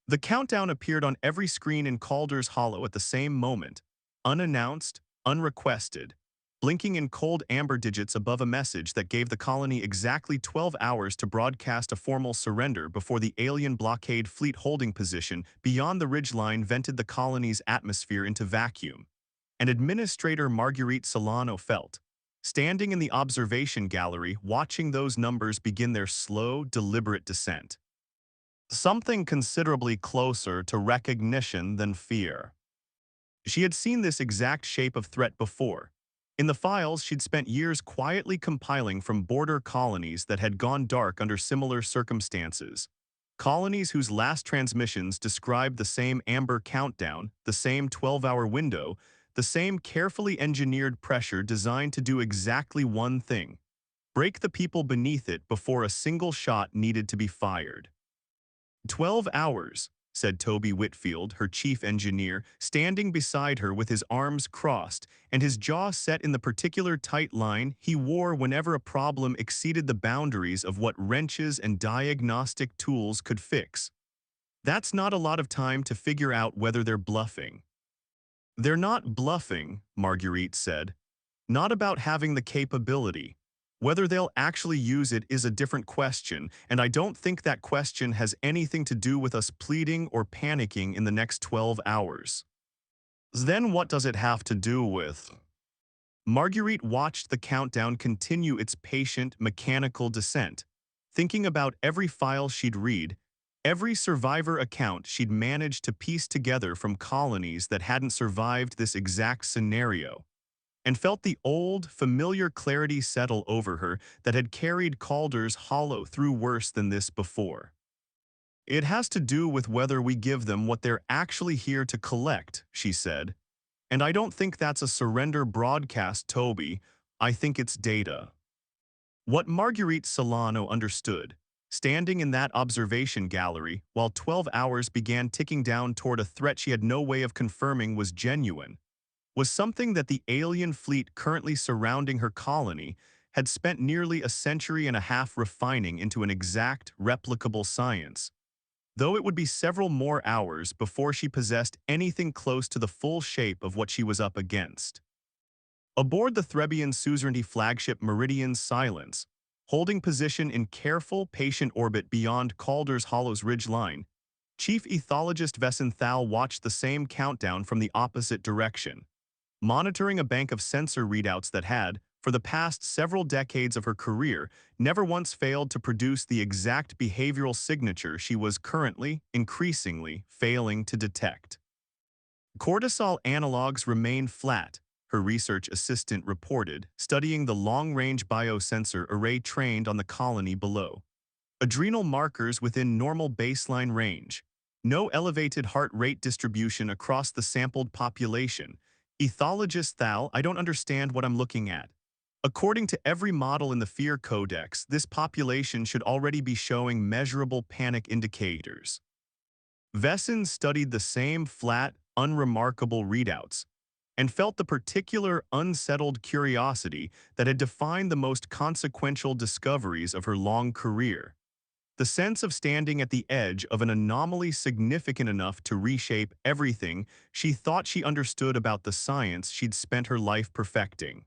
The countdown appeared on every screen in Calder's Hollow at the same moment, unannounced, unrequested, blinking in cold amber digits above a message that gave the colony exactly 12 hours to broadcast a formal surrender before the alien blockade fleet holding position beyond the ridgeline vented the colony's atmosphere into vacuum. And Administrator Marguerite Solano felt, standing in the observation gallery watching those numbers begin their slow, deliberate descent. Something considerably closer to recognition than fear. She had seen this exact shape of threat before. In the files she'd spent years quietly compiling from border colonies that had gone dark under similar circumstances. Colonies whose last transmissions described the same amber countdown, the same 12-hour window, the same carefully engineered pressure designed to do exactly one thing: break the people beneath it before a single shot needed to be fired. 12 hours, said Toby Whitfield, her chief engineer, standing beside her with his arms crossed and his jaw set in the particular tight line he wore whenever a problem exceeded the boundaries of what wrenches and diagnostic tools could fix. That's not a lot of time to figure out whether they're bluffing. They're not bluffing, Marguerite said. Not about having the capability. Whether they'll actually use it is a different question, and I don't think that question has anything to do with us pleading or panicking in the next 12 hours. Then what does it have to do with? Marguerite watched the countdown continue its patient, mechanical descent, thinking about every file she'd read, every survivor account she'd managed to piece together from colonies that hadn't survived this exact scenario, and felt the old, familiar clarity settle over her that had carried Calder's Hollow through worse than this before. It has to do with whether we give them what they're actually here to collect, she said. And I don't think that's a surrender broadcast, Toby. I think it's data. What Marguerite Solano understood, standing in that observation gallery while 12 hours began ticking down toward a threat she had no way of confirming was genuine, was something that the alien fleet currently surrounding her colony had spent nearly a century and a half refining into an exact, replicable science, though it would be several more hours before she possessed anything close to the full shape of what she was up against. Aboard the Threbian suzerainty flagship Meridian's Silence, holding position in careful, patient orbit beyond Calder's Hollow's ridgeline, Chief Ethologist Vesenthal watched the same countdown from the opposite direction, monitoring a bank of sensor readouts that had, for the past several decades of her career, never once failed to produce the exact behavioral signature she was currently, increasingly, failing to detect. Cortisol analogs remain flat, her research assistant reported, studying the long-range biosensor array trained on the colony below. Adrenal markers within normal baseline range. No elevated heart rate distribution across the sampled population. Ethologist Thal, I don't understand what I'm looking at. According to every model in the Fear Codex, this population should already be showing measurable panic indicators. Vesen studied the same flat, unremarkable readouts, and felt the particular unsettled curiosity that had defined the most consequential discoveries of her long career. The sense of standing at the edge of an anomaly significant enough to reshape everything she thought she understood about the science she'd spent her life perfecting.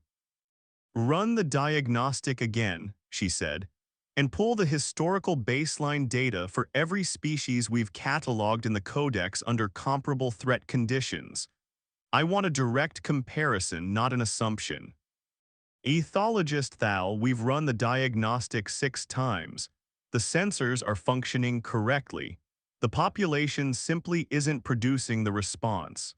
Run the diagnostic again, she said, and pull the historical baseline data for every species we've cataloged in the Codex under comparable threat conditions. I want a direct comparison, not an assumption. Ethologist Thal, we've run the diagnostic 6 times. The sensors are functioning correctly. The population simply isn't producing the response.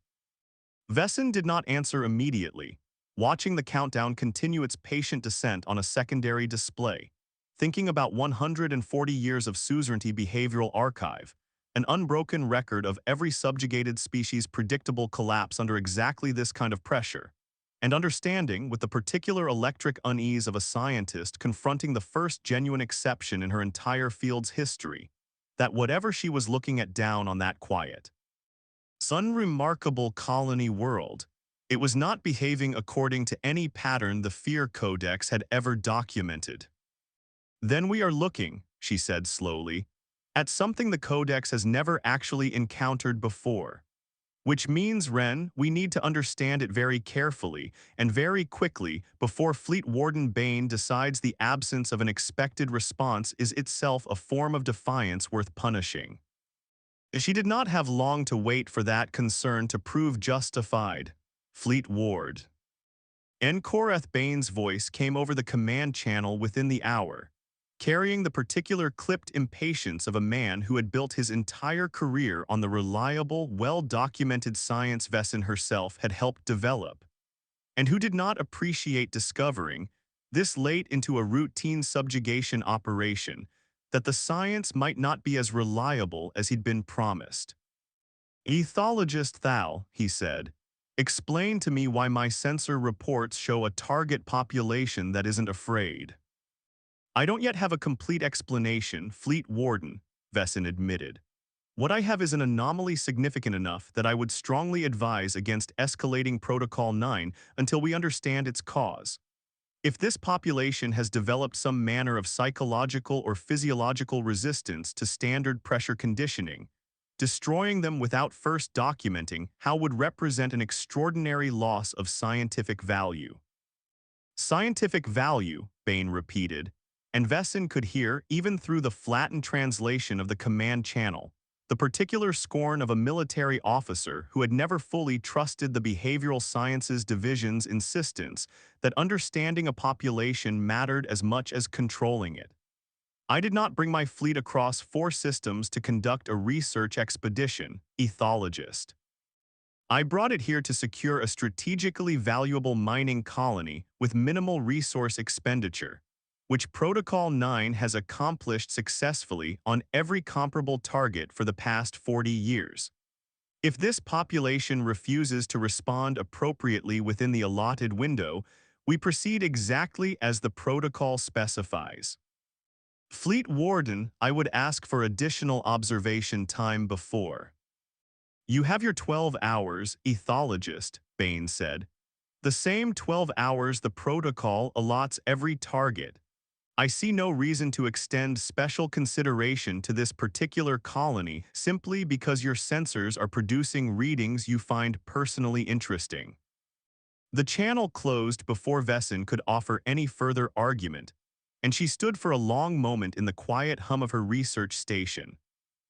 Vesen did not answer immediately, watching the countdown continue its patient descent on a secondary display, thinking about 140 years of suzerainty behavioral archive, an unbroken record of every subjugated species' predictable collapse under exactly this kind of pressure, and understanding, with the particular electric unease of a scientist confronting the first genuine exception in her entire field's history, that whatever she was looking at down on that quiet, unremarkable colony world, it was not behaving according to any pattern the Fear Codex had ever documented. Then we are looking, she said slowly, at something the Codex has never actually encountered before. Which means, Ren, we need to understand it very carefully and very quickly before Fleet Warden Bane decides the absence of an expected response is itself a form of defiance worth punishing. She did not have long to wait for that concern to prove justified. Fleet Ward. Enkoreth Bane's voice came over the command channel within the hour, carrying the particular clipped impatience of a man who had built his entire career on the reliable, well-documented science Vessin herself had helped develop, and who did not appreciate discovering, this late into a routine subjugation operation, that the science might not be as reliable as he'd been promised. "Ethologist Thal," he said, "explain to me why my sensor reports show a target population that isn't afraid." "I don't yet have a complete explanation, Fleet Warden," Vessin admitted. "What I have is an anomaly significant enough that I would strongly advise against escalating Protocol 9 until we understand its cause. If this population has developed some manner of psychological or physiological resistance to standard pressure conditioning, destroying them without first documenting how would represent an extraordinary loss of scientific value." "Scientific value," Bane repeated, and Vessin could hear, even through the flattened translation of the command channel, the particular scorn of a military officer who had never fully trusted the behavioral sciences division's insistence that understanding a population mattered as much as controlling it. "I did not bring my fleet across 4 systems to conduct a research expedition, ethologist. I brought it here to secure a strategically valuable mining colony with minimal resource expenditure, which Protocol 9 has accomplished successfully on every comparable target for the past 40 years. If this population refuses to respond appropriately within the allotted window, we proceed exactly as the protocol specifies. Fleet Warden, I would ask for additional observation time before." "You have your 12 hours, ethologist," Bane said. "The same 12 hours the protocol allots every target. I see no reason to extend special consideration to this particular colony simply because your sensors are producing readings you find personally interesting." The channel closed before Vessin could offer any further argument, and she stood for a long moment in the quiet hum of her research station,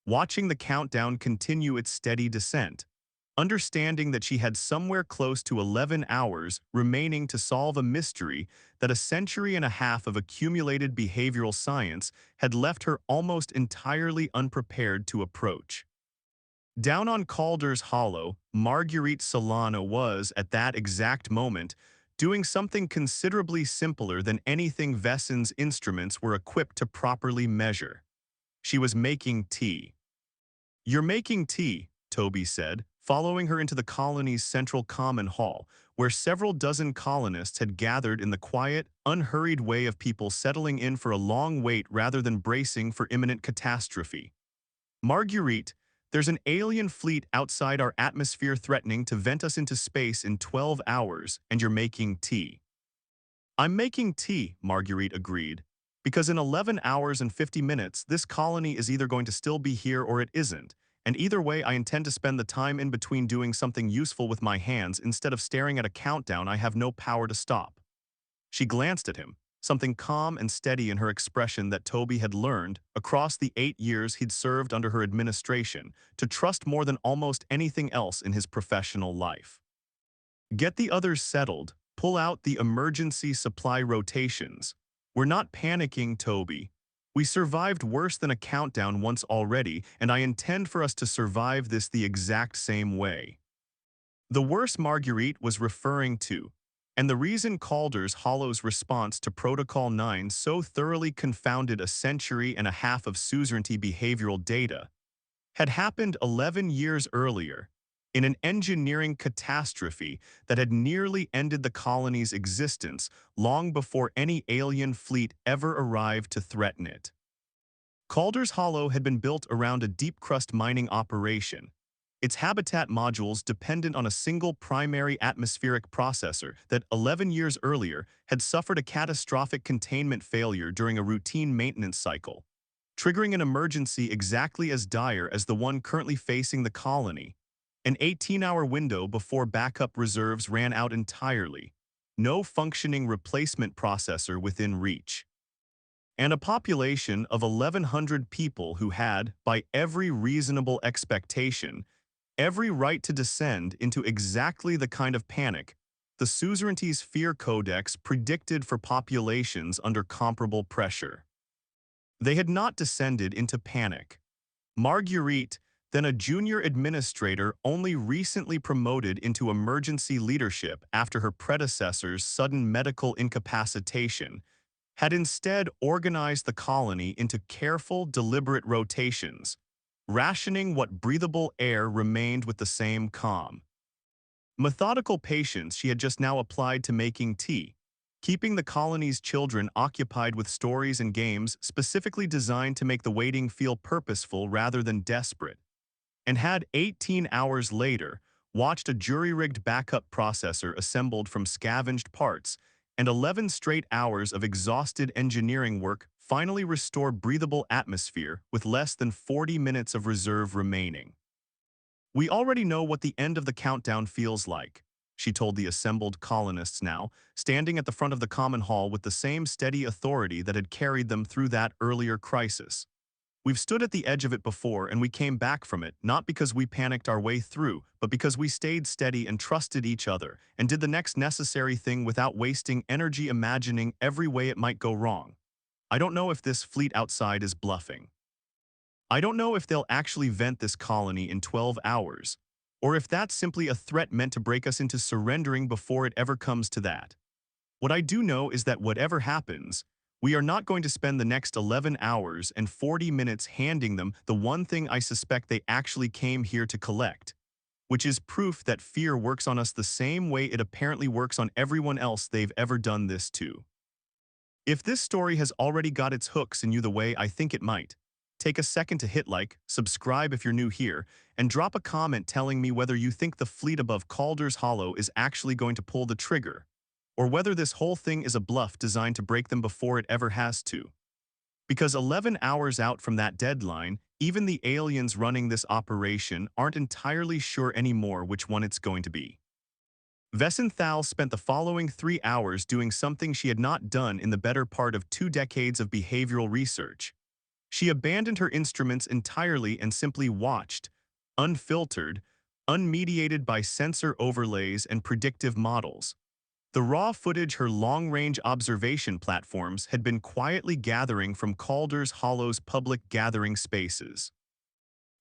watching the countdown continue its steady descent, understanding that she had somewhere close to 11 hours remaining to solve a mystery that a century and a half of accumulated behavioral science had left her almost entirely unprepared to approach. Down on Calder's Hollow, Marguerite Solana was, at that exact moment, doing something considerably simpler than anything Vessin's instruments were equipped to properly measure. She was making tea. "You're making tea," Toby said, following her into the colony's central common hall, where several dozen colonists had gathered in the quiet, unhurried way of people settling in for a long wait rather than bracing for imminent catastrophe. "Marguerite, there's an alien fleet outside our atmosphere threatening to vent us into space in 12 hours, and you're making tea." "I'm making tea," Marguerite agreed, "because in 11 hours and 50 minutes, this colony is either going to still be here or it isn't, and either way I intend to spend the time in between doing something useful with my hands instead of staring at a countdown I have no power to stop." She glanced at him, something calm and steady in her expression that Toby had learned, across the 8 years he'd served under her administration, to trust more than almost anything else in his professional life. "Get the others settled, pull out the emergency supply rotations. We're not panicking, Toby. We survived worse than a countdown once already, and I intend for us to survive this the exact same way." The worse Marguerite was referring to, and the reason Calder's Hollow's response to Protocol 9 so thoroughly confounded a century and a half of suzerainty behavioral data, had happened 11 years earlier, in an engineering catastrophe that had nearly ended the colony's existence long before any alien fleet ever arrived to threaten it. Calder's Hollow had been built around a deep-crust mining operation, its habitat modules dependent on a single primary atmospheric processor that 11 years earlier had suffered a catastrophic containment failure during a routine maintenance cycle, triggering an emergency exactly as dire as the one currently facing the colony. An 18-hour window before backup reserves ran out entirely. No functioning replacement processor within reach. And a population of 1,100 people who had, by every reasonable expectation, every right to descend into exactly the kind of panic the suzerainty's fear codex predicted for populations under comparable pressure. They had not descended into panic. Marguerite, then a junior administrator only recently promoted into emergency leadership after her predecessor's sudden medical incapacitation, had instead organized the colony into careful, deliberate rotations, rationing what breathable air remained with the same calm. Methodical patience she had just now applied to making tea, keeping the colony's children occupied with stories and games specifically designed to make the waiting feel purposeful rather than desperate, and had 18 hours later watched a jury-rigged backup processor assembled from scavenged parts and 11 straight hours of exhausted engineering work finally restore breathable atmosphere with less than 40 minutes of reserve remaining. "We already know what the end of the countdown feels like," she told the assembled colonists now, standing at the front of the common hall with the same steady authority that had carried them through that earlier crisis. "We've stood at the edge of it before and we came back from it, not because we panicked our way through, but because we stayed steady and trusted each other and did the next necessary thing without wasting energy imagining every way it might go wrong. I don't know if this fleet outside is bluffing. I don't know if they'll actually vent this colony in 12 hours, or if that's simply a threat meant to break us into surrendering before it ever comes to that. What I do know is that whatever happens, we are not going to spend the next 11 hours and 40 minutes handing them the one thing I suspect they actually came here to collect, which is proof that fear works on us the same way it apparently works on everyone else they've ever done this to. If this story has already got its hooks in you the way I think it might, take a second to hit like, subscribe if you're new here, and drop a comment telling me whether you think the fleet above Calder's Hollow is actually going to pull the trigger, or whether this whole thing is a bluff designed to break them before it ever has to. Because 11 hours out from that deadline, even the aliens running this operation aren't entirely sure anymore which one it's going to be. Vesenthal spent the following 3 hours doing something she had not done in the better part of 2 decades of behavioral research. She abandoned her instruments entirely and simply watched, unfiltered, unmediated by sensor overlays and predictive models. The raw footage her long-range observation platforms had been quietly gathering from Calder's Hollow's public gathering spaces.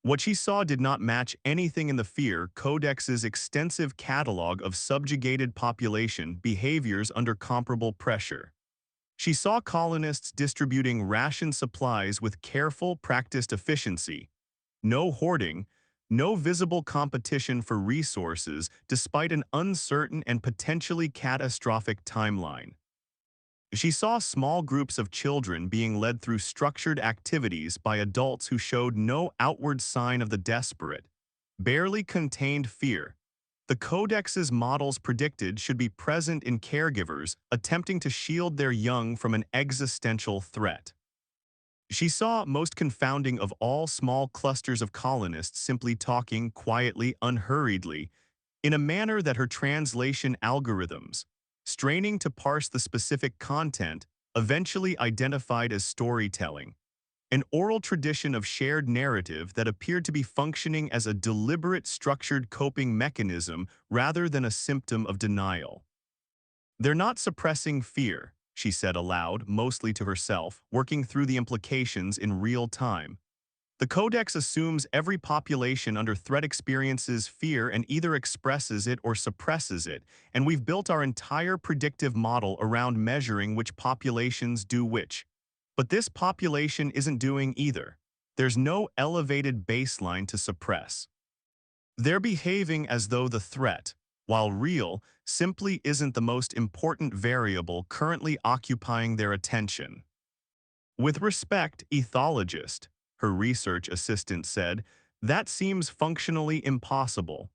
What she saw did not match anything in the Fear Codex's extensive catalog of subjugated population behaviors under comparable pressure. She saw colonists distributing ration supplies with careful, practiced efficiency. No hoarding, no visible competition for resources despite an uncertain and potentially catastrophic timeline. She saw small groups of children being led through structured activities by adults who showed no outward sign of the desperate, barely contained fear the Codex's models predicted should be present in caregivers attempting to shield their young from an existential threat. She saw, most confounding of all, small clusters of colonists simply talking quietly, unhurriedly, in a manner that her translation algorithms, straining to parse the specific content, eventually identified as storytelling, an oral tradition of shared narrative that appeared to be functioning as a deliberate, structured coping mechanism rather than a symptom of denial. "They're not suppressing fear," she said aloud, mostly to herself, working through the implications in real time. "The Codex assumes every population under threat experiences fear and either expresses it or suppresses it, and we've built our entire predictive model around measuring which populations do which. But this population isn't doing either. There's no elevated baseline to suppress. They're behaving as though the threat, while real, simply isn't the most important variable currently occupying their attention." "With respect, ethologist," her research assistant said, "that seems functionally impossible.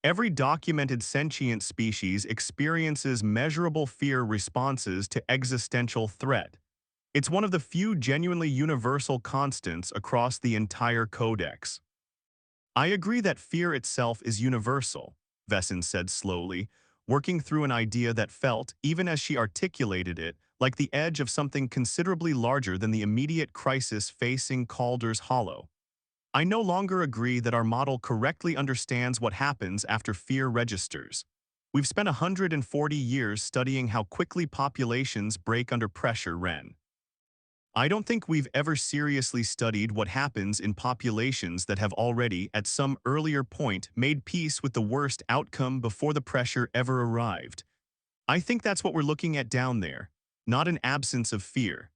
Every documented sentient species experiences measurable fear responses to existential threat. It's one of the few genuinely universal constants across the entire codex. I agree that fear itself is universal, Vesson said slowly, working through an idea that felt, even as she articulated it, like the edge of something considerably larger than the immediate crisis facing Calder's Hollow. I no longer agree that our model correctly understands what happens after fear registers. We've spent 140 years studying how quickly populations break under pressure, Ren. I don't think we've ever seriously studied what happens in populations that have already, at some earlier point, made peace with the worst outcome before the pressure ever arrived. I think that's what we're looking at down there, not an absence of fear.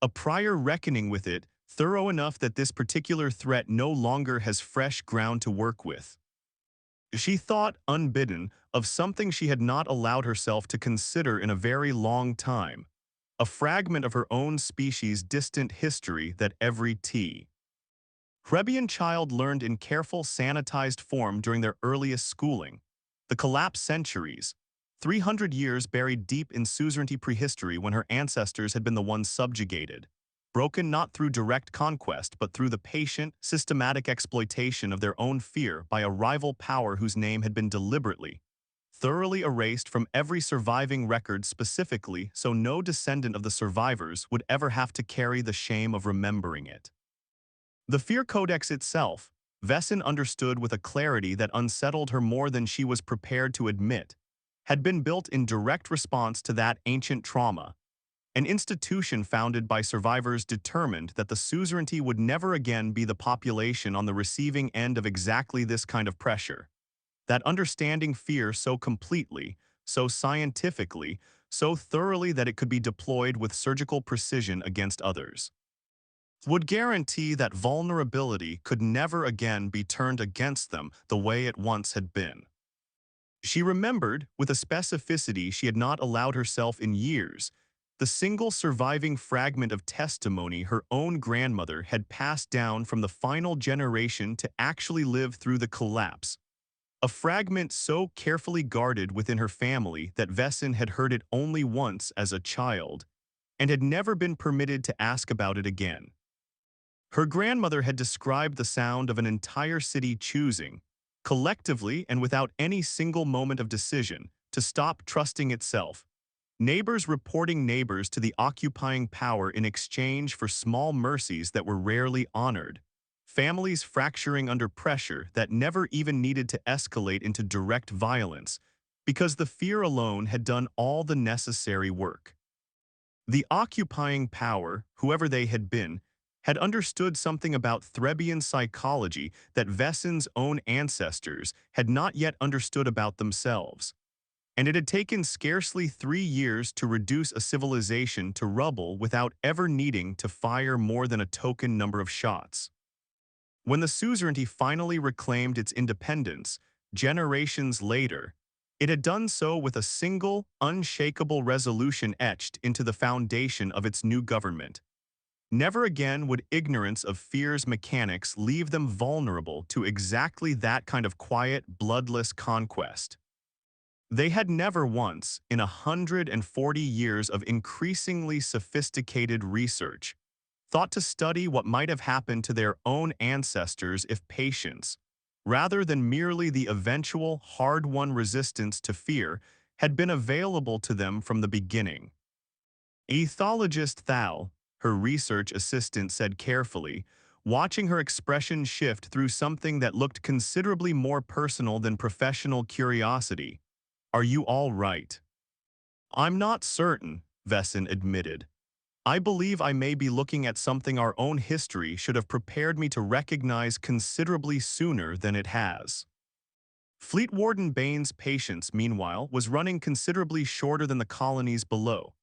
A prior reckoning with it, thorough enough that this particular threat no longer has fresh ground to work with. She thought, unbidden, of something she had not allowed herself to consider in a very long time. A fragment of her own species' distant history that every Hrebian child learned in careful, sanitized form during their earliest schooling. The collapsed centuries, 300 years buried deep in suzerainty prehistory when her ancestors had been the ones subjugated, broken not through direct conquest but through the patient, systematic exploitation of their own fear by a rival power whose name had been deliberately, thoroughly erased from every surviving record specifically so no descendant of the survivors would ever have to carry the shame of remembering it. The Fear Codex itself, Vesson understood with a clarity that unsettled her more than she was prepared to admit, had been built in direct response to that ancient trauma, an institution founded by survivors determined that the suzerainty would never again be the population on the receiving end of exactly this kind of pressure. That understanding fear so completely, so scientifically, so thoroughly that it could be deployed with surgical precision against others, would guarantee that vulnerability could never again be turned against them the way it once had been. She remembered, with a specificity she had not allowed herself in years, the single surviving fragment of testimony her own grandmother had passed down from the final generation to actually live through the collapse. A fragment so carefully guarded within her family that Vesson had heard it only once as a child, and had never been permitted to ask about it again. Her grandmother had described the sound of an entire city choosing, collectively and without any single moment of decision, to stop trusting itself. Neighbors reporting neighbors to the occupying power in exchange for small mercies that were rarely honored. Families fracturing under pressure that never even needed to escalate into direct violence, because the fear alone had done all the necessary work. The occupying power, whoever they had been, had understood something about Threbian psychology that Vesson's own ancestors had not yet understood about themselves. And it had taken scarcely 3 years to reduce a civilization to rubble without ever needing to fire more than a token number of shots. When the suzerainty finally reclaimed its independence, generations later, it had done so with a single, unshakable resolution etched into the foundation of its new government. Never again would ignorance of fear's mechanics leave them vulnerable to exactly that kind of quiet, bloodless conquest. They had never once, in 140 years of increasingly sophisticated research, thought to study what might have happened to their own ancestors if patience, rather than merely the eventual hard-won resistance to fear, had been available to them from the beginning. Ethologist Thal, her research assistant said carefully, watching her expression shift through something that looked considerably more personal than professional curiosity. "Are you all right?" "I'm not certain," Vesson admitted. "I believe I may be looking at something our own history should have prepared me to recognize considerably sooner than it has." Fleet Warden Bain's patience, meanwhile, was running considerably shorter than the colonies below,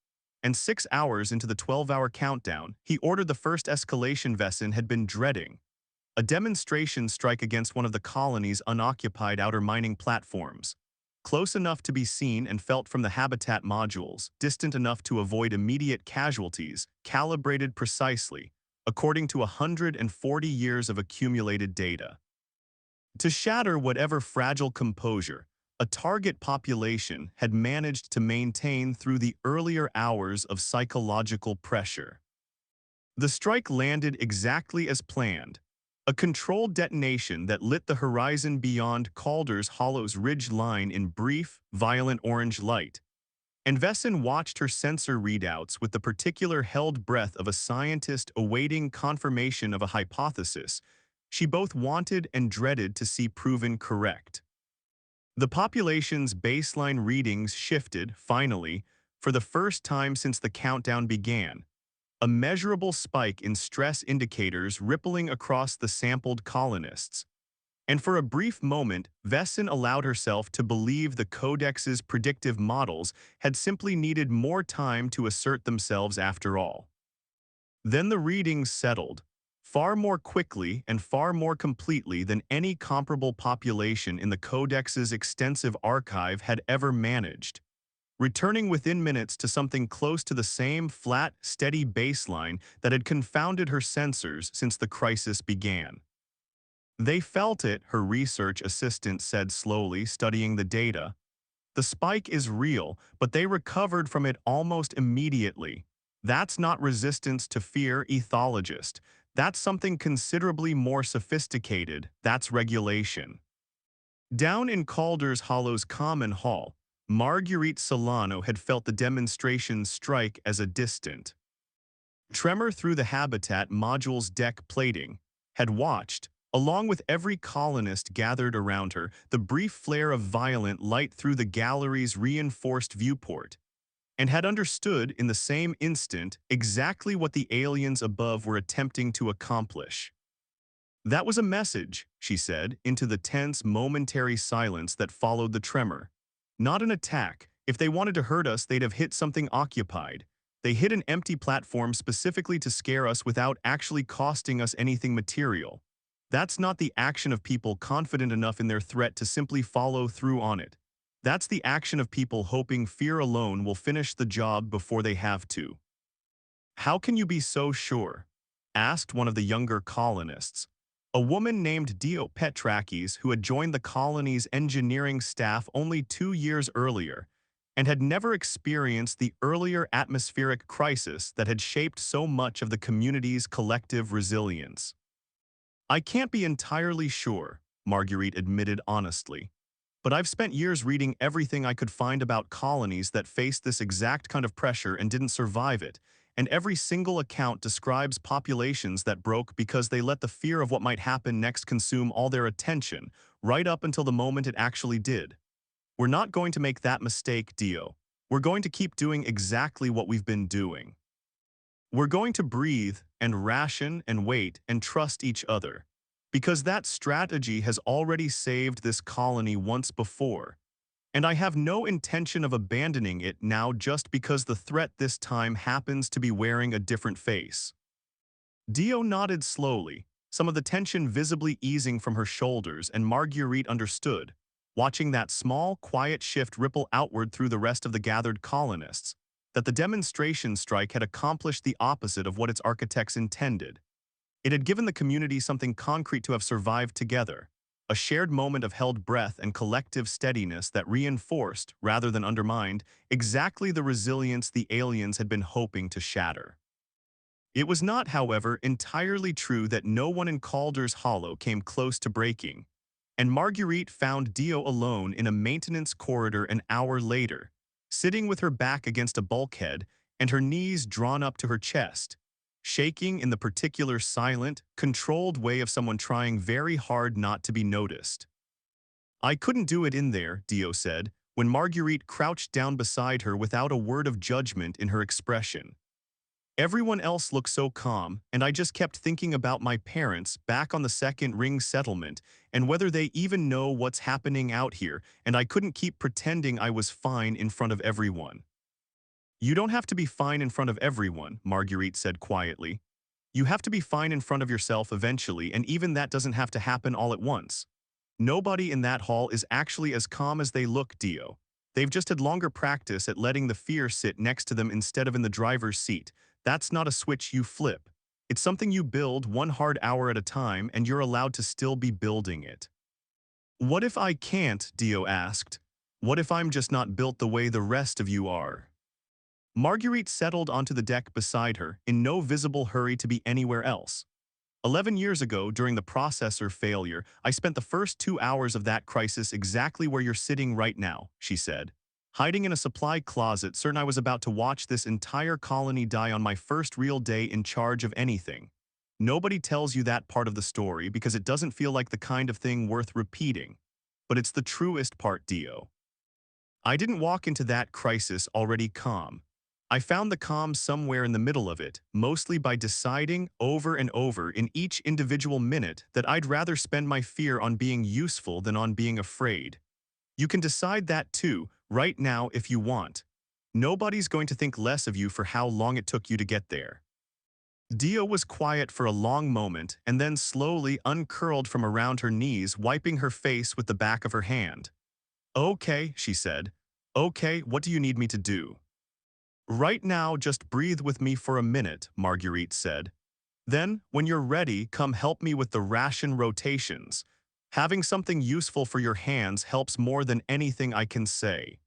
and 6 hours into the 12-hour countdown, he ordered the first escalation Vesson had been dreading, a demonstration strike against one of the colony's unoccupied outer mining platforms. Close enough to be seen and felt from the habitat modules, distant enough to avoid immediate casualties, calibrated precisely, according to 140 years of accumulated data. To shatter whatever fragile composure a target population had managed to maintain through the earlier hours of psychological pressure. The strike landed exactly as planned, a controlled detonation that lit the horizon beyond Calder's Hollow's ridge line in brief, violent orange light. And Vesson watched her sensor readouts with the particular held breath of a scientist awaiting confirmation of a hypothesis she both wanted and dreaded to see proven correct. The population's baseline readings shifted, finally, for the first time since the countdown began, a measurable spike in stress indicators rippling across the sampled colonists. And for a brief moment, Vesson allowed herself to believe the Codex's predictive models had simply needed more time to assert themselves after all. Then the readings settled, far more quickly and far more completely than any comparable population in the Codex's extensive archive had ever managed, returning within minutes to something close to the same flat, steady baseline that had confounded her sensors since the crisis began. They felt it, her research assistant said slowly, studying the data. The spike is real, but they recovered from it almost immediately. That's not resistance to fear, ethologist. That's something considerably more sophisticated. That's regulation. Down in Calder's Hollow's common hall, Marguerite Solano had felt the demonstration strike as a distant tremor through the habitat module's deck plating, had watched, along with every colonist gathered around her, the brief flare of violent light through the gallery's reinforced viewport, and had understood in the same instant exactly what the aliens above were attempting to accomplish. That was a message, she said, into the tense, momentary silence that followed the tremor. Not an attack. If they wanted to hurt us, they'd have hit something occupied. They hit an empty platform specifically to scare us without actually costing us anything material. That's not the action of people confident enough in their threat to simply follow through on it. That's the action of people hoping fear alone will finish the job before they have to. How can you be so sure? Asked one of the younger colonists, a woman named Dio Petrakis who had joined the colony's engineering staff only 2 years earlier and had never experienced the earlier atmospheric crisis that had shaped so much of the community's collective resilience. I can't be entirely sure, Marguerite admitted honestly, but I've spent years reading everything I could find about colonies that faced this exact kind of pressure and didn't survive it, and every single account describes populations that broke because they let the fear of what might happen next consume all their attention, right up until the moment it actually did. We're not going to make that mistake, Dio. We're going to keep doing exactly what we've been doing. We're going to breathe and ration and wait and trust each other, because that strategy has already saved this colony once before, and I have no intention of abandoning it now just because the threat this time happens to be wearing a different face. Dio nodded slowly, some of the tension visibly easing from her shoulders, and Marguerite understood, watching that small, quiet shift ripple outward through the rest of the gathered colonists, that the demonstration strike had accomplished the opposite of what its architects intended. It had given the community something concrete to have survived together, a shared moment of held breath and collective steadiness that reinforced, rather than undermined, exactly the resilience the aliens had been hoping to shatter. It was not, however, entirely true that no one in Calder's Hollow came close to breaking, and Marguerite found Dio alone in a maintenance corridor an hour later, sitting with her back against a bulkhead and her knees drawn up to her chest, shaking in the particular silent, controlled way of someone trying very hard not to be noticed. I couldn't do it in there, Dio said, when Marguerite crouched down beside her without a word of judgment in her expression. Everyone else looked so calm, and I just kept thinking about my parents back on the second ring settlement and whether they even know what's happening out here, and I couldn't keep pretending I was fine in front of everyone. You don't have to be fine in front of everyone, Marguerite said quietly. You have to be fine in front of yourself eventually, and even that doesn't have to happen all at once. Nobody in that hall is actually as calm as they look, Dio. They've just had longer practice at letting the fear sit next to them instead of in the driver's seat. That's not a switch you flip. It's something you build one hard hour at a time, and you're allowed to still be building it. What if I can't? Dio asked. What if I'm just not built the way the rest of you are? Marguerite settled onto the deck beside her, in no visible hurry to be anywhere else. 11 years ago, during the processor failure, I spent the first 2 hours of that crisis exactly where you're sitting right now, she said. Hiding in a supply closet, certain I was about to watch this entire colony die on my first real day in charge of anything. Nobody tells you that part of the story because it doesn't feel like the kind of thing worth repeating. But it's the truest part, Dio. I didn't walk into that crisis already calm. I found the calm somewhere in the middle of it, mostly by deciding over and over in each individual minute that I'd rather spend my fear on being useful than on being afraid. You can decide that too, right now if you want. Nobody's going to think less of you for how long it took you to get there. Dio was quiet for a long moment and then slowly uncurled from around her knees, wiping her face with the back of her hand. Okay, she said. Okay, what do you need me to do? Right now, just breathe with me for a minute, Marguerite said. Then, when you're ready, come help me with the ration rotations. Having something useful for your hands helps more than anything I can say.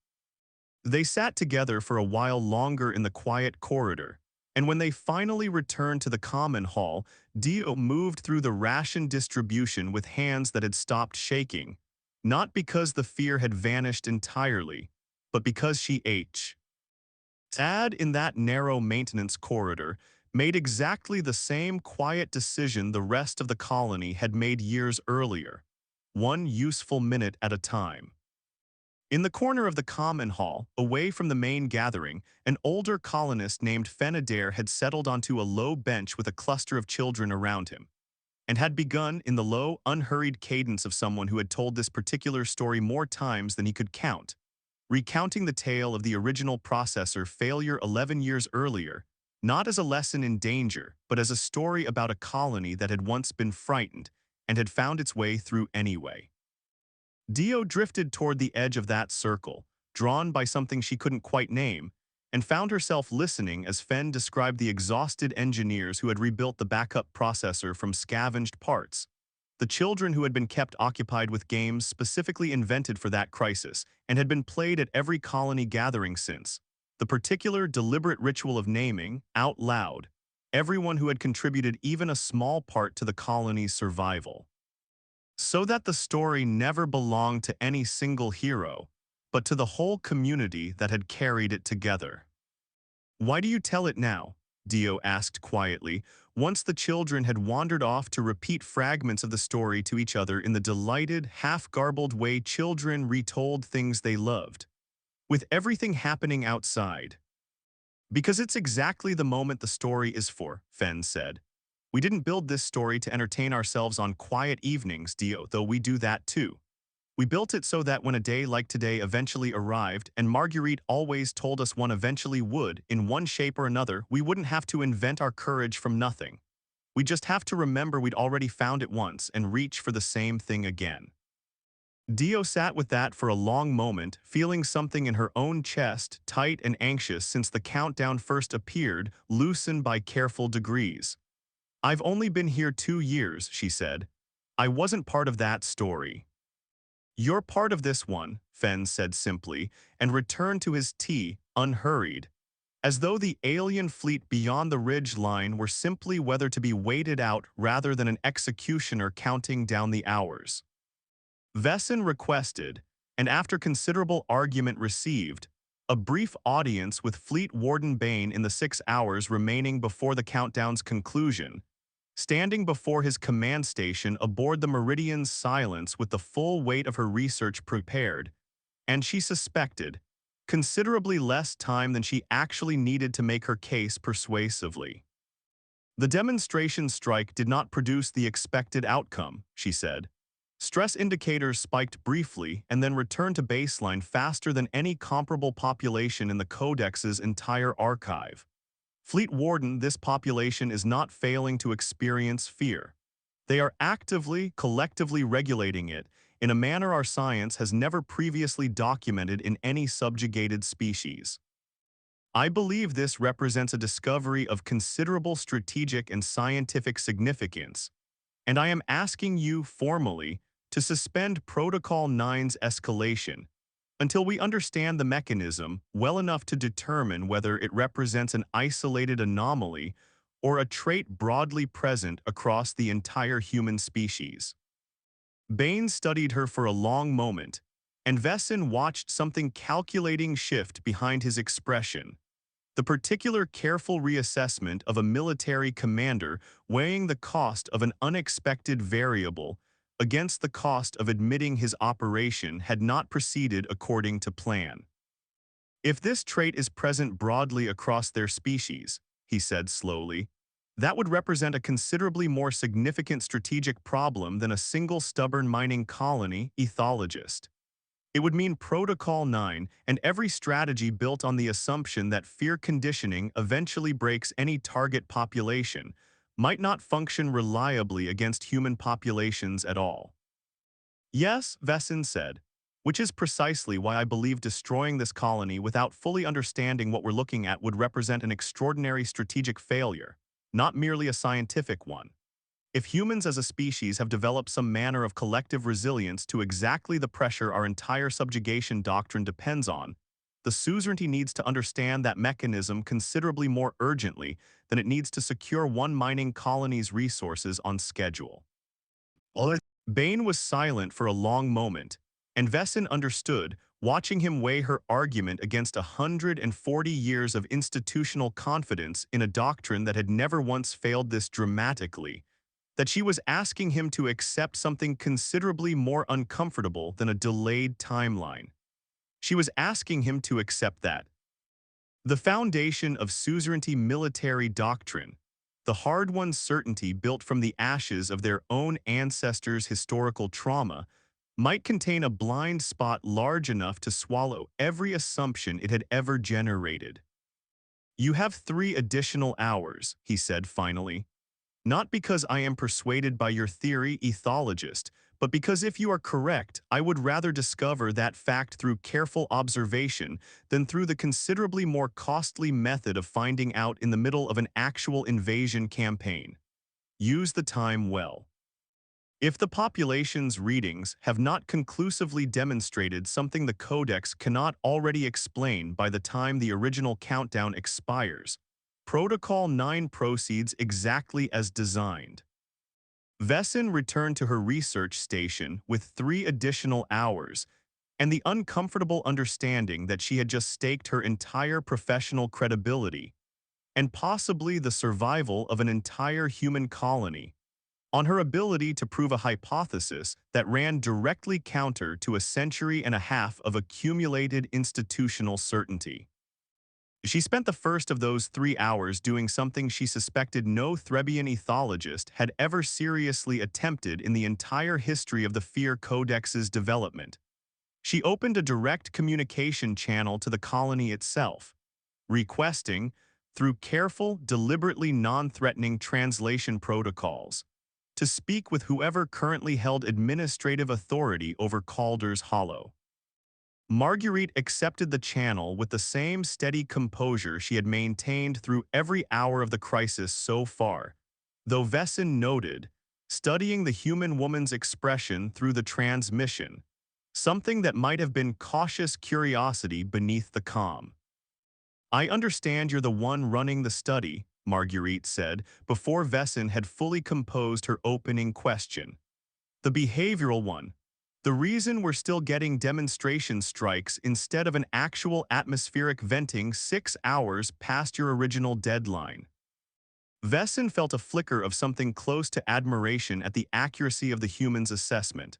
They sat together for a while longer in the quiet corridor, and when they finally returned to the common hall, Dio moved through the ration distribution with hands that had stopped shaking, not because the fear had vanished entirely, but because she Tad in that narrow maintenance corridor made exactly the same quiet decision the rest of the colony had made years earlier, one useful minute at a time. In the corner of the common hall, away from the main gathering, an older colonist named Fenadair had settled onto a low bench with a cluster of children around him, and had begun in the low, unhurried cadence of someone who had told this particular story more times than he could count, recounting the tale of the original processor failure 11 years earlier, not as a lesson in danger, but as a story about a colony that had once been frightened and had found its way through anyway. Dio drifted toward the edge of that circle, drawn by something she couldn't quite name, and found herself listening as Fen described the exhausted engineers who had rebuilt the backup processor from scavenged parts, the children who had been kept occupied with games specifically invented for that crisis and had been played at every colony gathering since, the particular deliberate ritual of naming, out loud, everyone who had contributed even a small part to the colony's survival. So that the story never belonged to any single hero, but to the whole community that had carried it together. Why do you tell it now? Dio asked quietly, once the children had wandered off to repeat fragments of the story to each other in the delighted, half-garbled way children retold things they loved, with everything happening outside. Because it's exactly the moment the story is for, Fen said. We didn't build this story to entertain ourselves on quiet evenings, Dio, though we do that too. We built it so that when a day like today eventually arrived, and Marguerite always told us one eventually would, in one shape or another, we wouldn't have to invent our courage from nothing. We'd just have to remember we'd already found it once and reach for the same thing again. Dio sat with that for a long moment, feeling something in her own chest, tight and anxious since the countdown first appeared, loosened by careful degrees. I've only been here 2 years, she said. I wasn't part of that story. You're part of this one, Fen said simply, and returned to his tea, unhurried, as though the alien fleet beyond the ridge line were simply whether to be waited out rather than an executioner counting down the hours. Vesson requested, and after considerable argument received, a brief audience with Fleet Warden Bane in the 6 hours remaining before the countdown's conclusion, standing before his command station aboard the Meridian's Silence with the full weight of her research prepared, and she suspected, considerably less time than she actually needed to make her case persuasively. The demonstration strike did not produce the expected outcome, she said. Stress indicators spiked briefly and then returned to baseline faster than any comparable population in the Codex's entire archive. Fleet Warden, this population is not failing to experience fear. They are actively, collectively regulating it in a manner our science has never previously documented in any subjugated species. I believe this represents a discovery of considerable strategic and scientific significance, and I am asking you formally to suspend Protocol 9's escalation, until we understand the mechanism well enough to determine whether it represents an isolated anomaly or a trait broadly present across the entire human species. Bain studied her for a long moment, and Vesson watched something calculating shift behind his expression, the particular careful reassessment of a military commander weighing the cost of an unexpected variable against the cost of admitting his operation had not proceeded according to plan. If this trait is present broadly across their species, he said slowly, that would represent a considerably more significant strategic problem than a single stubborn mining colony ethologist. It would mean Protocol 9 and every strategy built on the assumption that fear conditioning eventually breaks any target population might not function reliably against human populations at all. Yes, Vesson said, which is precisely why I believe destroying this colony without fully understanding what we're looking at would represent an extraordinary strategic failure, not merely a scientific one. If humans as a species have developed some manner of collective resilience to exactly the pressure our entire subjugation doctrine depends on, the suzerainty needs to understand that mechanism considerably more urgently than it needs to secure one mining colony's resources on schedule. Bain was silent for a long moment, and Vesson understood, watching him weigh her argument against 140 years of institutional confidence in a doctrine that had never once failed this dramatically, that she was asking him to accept something considerably more uncomfortable than a delayed timeline. She was asking him to accept that the foundation of suzerainty military doctrine, the hard-won certainty built from the ashes of their own ancestors' historical trauma, might contain a blind spot large enough to swallow every assumption it had ever generated. "You have 3 additional hours," he said finally. "Not because I am persuaded by your theory, ethologist, but because if you are correct, I would rather discover that fact through careful observation than through the considerably more costly method of finding out in the middle of an actual invasion campaign. Use the time well. If the population's readings have not conclusively demonstrated something the Codex cannot already explain by the time the original countdown expires, Protocol 9 proceeds exactly as designed." Vesson returned to her research station with 3 additional hours, and the uncomfortable understanding that she had just staked her entire professional credibility, and possibly the survival of an entire human colony, on her ability to prove a hypothesis that ran directly counter to a century and a half of accumulated institutional certainty. She spent the first of those 3 hours doing something she suspected no Threbian ethologist had ever seriously attempted in the entire history of the Fear Codex's development. She opened a direct communication channel to the colony itself, requesting, through careful, deliberately non-threatening translation protocols, to speak with whoever currently held administrative authority over Calder's Hollow. Marguerite accepted the channel with the same steady composure she had maintained through every hour of the crisis so far, though Vesson noted, studying the human woman's expression through the transmission, something that might have been cautious curiosity beneath the calm. "I understand you're the one running the study," Marguerite said, before Vesson had fully composed her opening question. "The behavioral one. The reason we're still getting demonstration strikes instead of an actual atmospheric venting 6 hours past your original deadline." Vesson felt a flicker of something close to admiration at the accuracy of the human's assessment.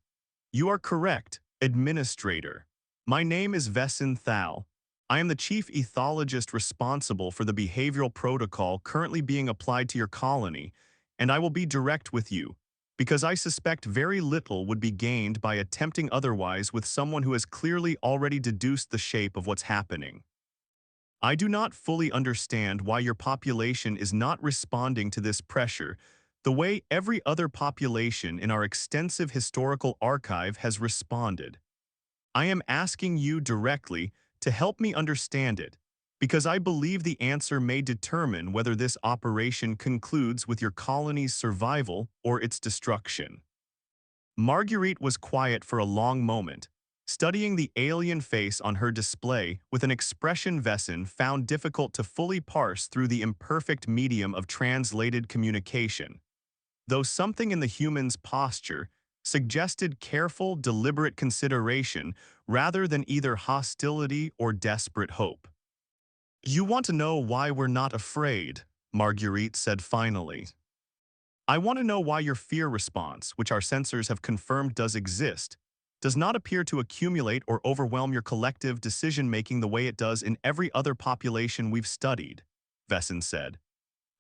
"You are correct, Administrator. My name is Vesson Thal. I am the chief ethologist responsible for the behavioral protocol currently being applied to your colony, and I will be direct with you, because I suspect very little would be gained by attempting otherwise with someone who has clearly already deduced the shape of what's happening. I do not fully understand why your population is not responding to this pressure the way every other population in our extensive historical archive has responded. I am asking you directly to help me understand it, because I believe the answer may determine whether this operation concludes with your colony's survival or its destruction." Marguerite was quiet for a long moment, Studying the alien face on her display with an expression Vesson found difficult to fully parse through the imperfect medium of translated communication, though something in the human's posture suggested careful, deliberate consideration rather than either hostility or desperate hope. "You want to know why we're not afraid," Marguerite said finally. "I want to know why your fear response, which our sensors have confirmed does exist, does not appear to accumulate or overwhelm your collective decision-making the way it does in every other population we've studied," Vesson said.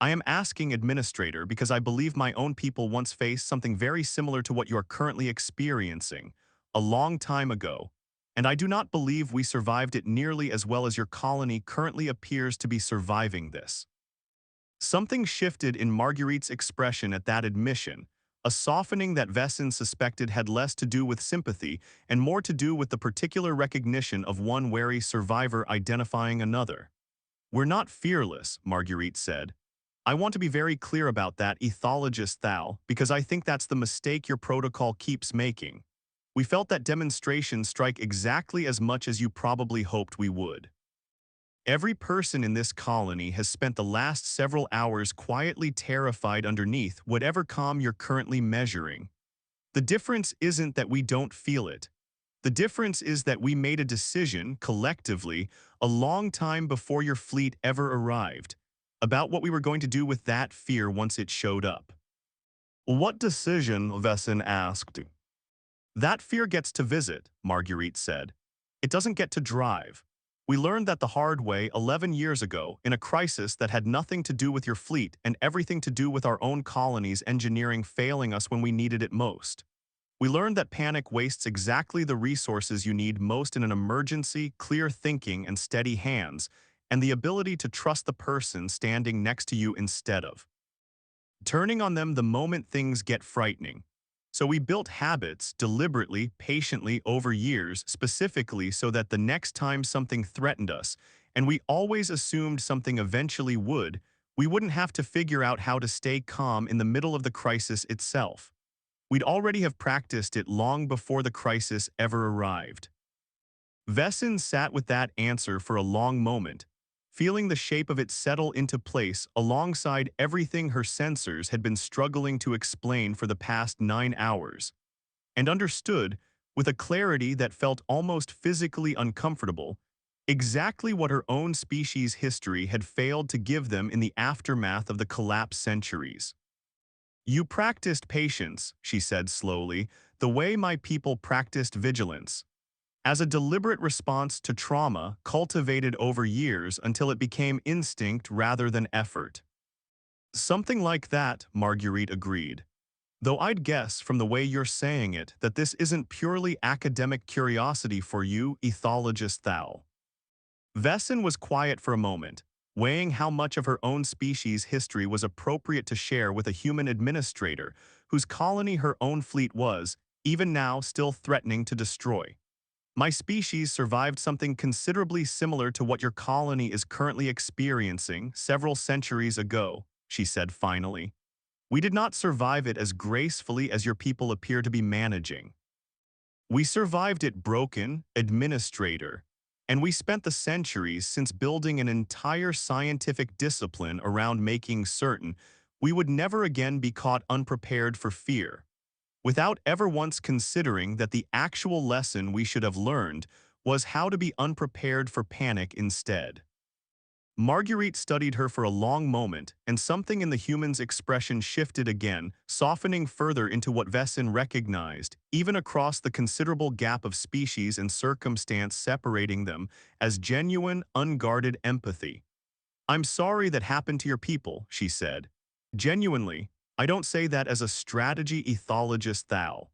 "I am asking, Administrator, because I believe my own people once faced something very similar to what you are currently experiencing, a long time ago, and I do not believe we survived it nearly as well as your colony currently appears to be surviving this." Something shifted in Marguerite's expression at that admission, a softening that Vesson suspected had less to do with sympathy and more to do with the particular recognition of one wary survivor identifying another. "We're not fearless," Marguerite said. "I want to be very clear about that, ethologist Thal, because I think that's the mistake your protocol keeps making. We felt that demonstration strike exactly as much as you probably hoped we would. Every person in this colony has spent the last several hours quietly terrified underneath whatever calm you're currently measuring. The difference isn't that we don't feel it. The difference is that we made a decision, collectively, a long time before your fleet ever arrived, about what we were going to do with that fear once it showed up." "What decision?" Vesson asked. "That fear gets to visit," Marguerite said. "It doesn't get to drive. We learned that the hard way 11 years ago in a crisis that had nothing to do with your fleet and everything to do with our own colony's engineering failing us when we needed it most. We learned that panic wastes exactly the resources you need most in an emergency, clear thinking and steady hands, and the ability to trust the person standing next to you instead of turning on them the moment things get frightening. So we built habits deliberately, patiently over years, specifically so that the next time something threatened us, and we always assumed something eventually would, we wouldn't have to figure out how to stay calm in the middle of the crisis itself. We'd already have practiced it long before the crisis ever arrived." Vesson sat with that answer for a long moment, feeling the shape of it settle into place alongside everything her sensors had been struggling to explain for the past 9 hours, and understood, with a clarity that felt almost physically uncomfortable, exactly what her own species' history had failed to give them in the aftermath of the collapsed centuries. "You practiced patience," she said slowly, "the way my people practiced vigilance, as a deliberate response to trauma cultivated over years until it became instinct rather than effort." "Something like that," Marguerite agreed. "Though I'd guess from the way you're saying it that this isn't purely academic curiosity for you, ethologist Thal." Vesson was quiet for a moment, weighing how much of her own species' history was appropriate to share with a human administrator whose colony her own fleet was, even now, still threatening to destroy. "My species survived something considerably similar to what your colony is currently experiencing several centuries ago," she said finally. "We did not survive it as gracefully as your people appear to be managing. We survived it broken, Administrator, and we spent the centuries since building an entire scientific discipline around making certain we would never again be caught unprepared for fear, without ever once considering that the actual lesson we should have learned was how to be unprepared for panic instead." Marguerite studied her for a long moment, and something in the human's expression shifted again, softening further into what Vesson recognized, even across the considerable gap of species and circumstance separating them, as genuine, unguarded empathy. "I'm sorry that happened to your people," she said. "Genuinely, I don't say that as a strategy ethologist Thal.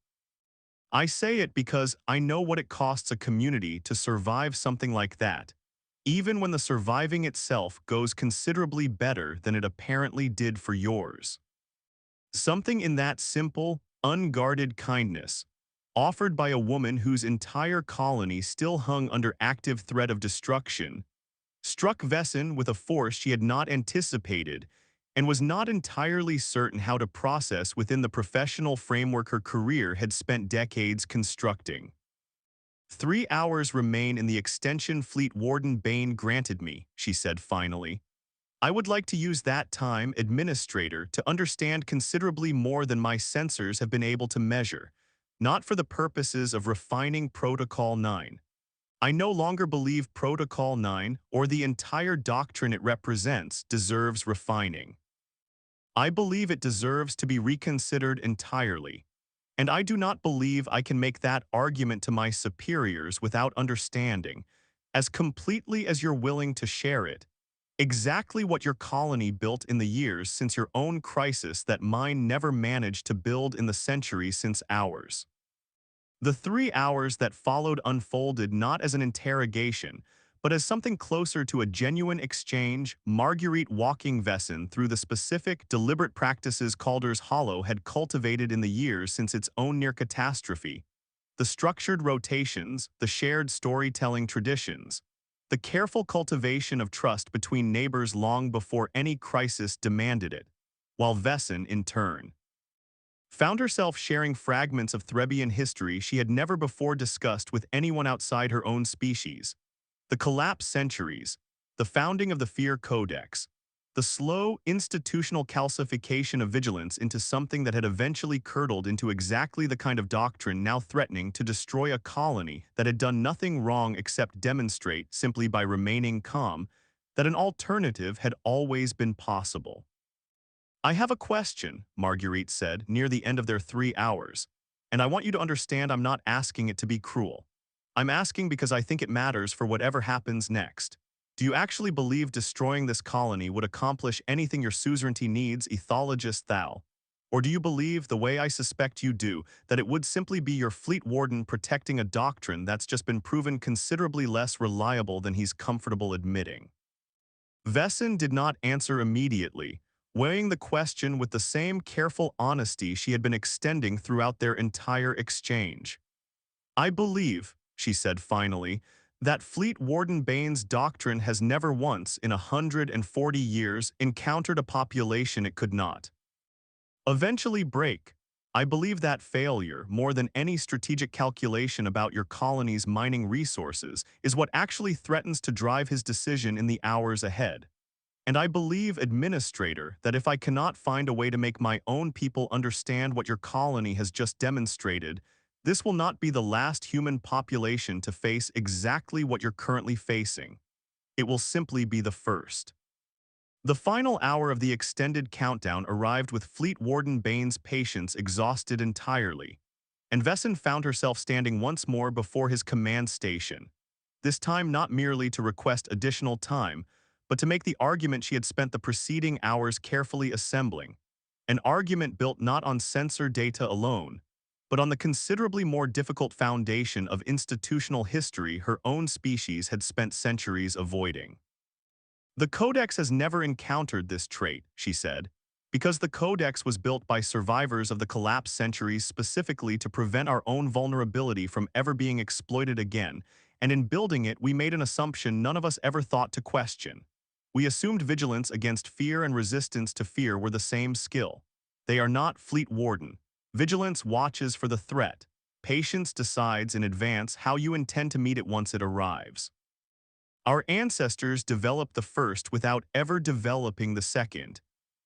I say it because I know what it costs a community to survive something like that, even when the surviving itself goes considerably better than it apparently did for yours." Something in that simple, unguarded kindness, offered by a woman whose entire colony still hung under active threat of destruction, struck Vesson with a force she had not anticipated and was not entirely certain how to process within the professional framework her career had spent decades constructing. 3 hours remain in the extension Fleet Warden Bane granted me, she said finally. I would like to use that time, Administrator, to understand considerably more than my sensors have been able to measure, not for the purposes of refining Protocol 9. I no longer believe Protocol 9, or the entire doctrine it represents, deserves refining. I believe it deserves to be reconsidered entirely, and I do not believe I can make that argument to my superiors without understanding, as completely as you're willing to share it, exactly what your colony built in the years since your own crisis that mine never managed to build in the centuries since ours. The 3 hours that followed unfolded not as an interrogation, but as something closer to a genuine exchange. Marguerite walking Vesson through the specific, deliberate practices Calder's Hollow had cultivated in the years since its own near catastrophe. The structured rotations, the shared storytelling traditions, the careful cultivation of trust between neighbors long before any crisis demanded it, while Vesson, in turn, found herself sharing fragments of Threbian history she had never before discussed with anyone outside her own species. The collapsed centuries, the founding of the Fear Codex, the slow, institutional calcification of vigilance into something that had eventually curdled into exactly the kind of doctrine now threatening to destroy a colony that had done nothing wrong except demonstrate, simply by remaining calm, that an alternative had always been possible. I have a question, Marguerite said, near the end of their 3 hours, and I want you to understand I'm not asking it to be cruel. I'm asking because I think it matters for whatever happens next. Do you actually believe destroying this colony would accomplish anything your suzerainty needs, ethologist thou? Or do you believe, the way I suspect you do, that it would simply be your fleet warden protecting a doctrine that's just been proven considerably less reliable than he's comfortable admitting? Vesson did not answer immediately, weighing the question with the same careful honesty she had been extending throughout their entire exchange. I believe, she said finally, that Fleet Warden Bane's doctrine has never once in 140 years encountered a population it could not eventually break. I believe that failure, more than any strategic calculation about your colony's mining resources, is what actually threatens to drive his decision in the hours ahead. And I believe, Administrator, that if I cannot find a way to make my own people understand what your colony has just demonstrated, this will not be the last human population to face exactly what you're currently facing. It will simply be the first. The final hour of the extended countdown arrived with Fleet Warden Bane's patience exhausted entirely, and Vesson found herself standing once more before his command station, this time not merely to request additional time, but to make the argument she had spent the preceding hours carefully assembling, an argument built not on sensor data alone, but on the considerably more difficult foundation of institutional history her own species had spent centuries avoiding. The Codex has never encountered this trait, she said, because the Codex was built by survivors of the collapsed centuries specifically to prevent our own vulnerability from ever being exploited again, and in building it we made an assumption none of us ever thought to question. We assumed vigilance against fear and resistance to fear were the same skill. They are not Fleet Warden. Vigilance watches for the threat. Patience decides in advance how you intend to meet it once it arrives. Our ancestors developed the first without ever developing the second,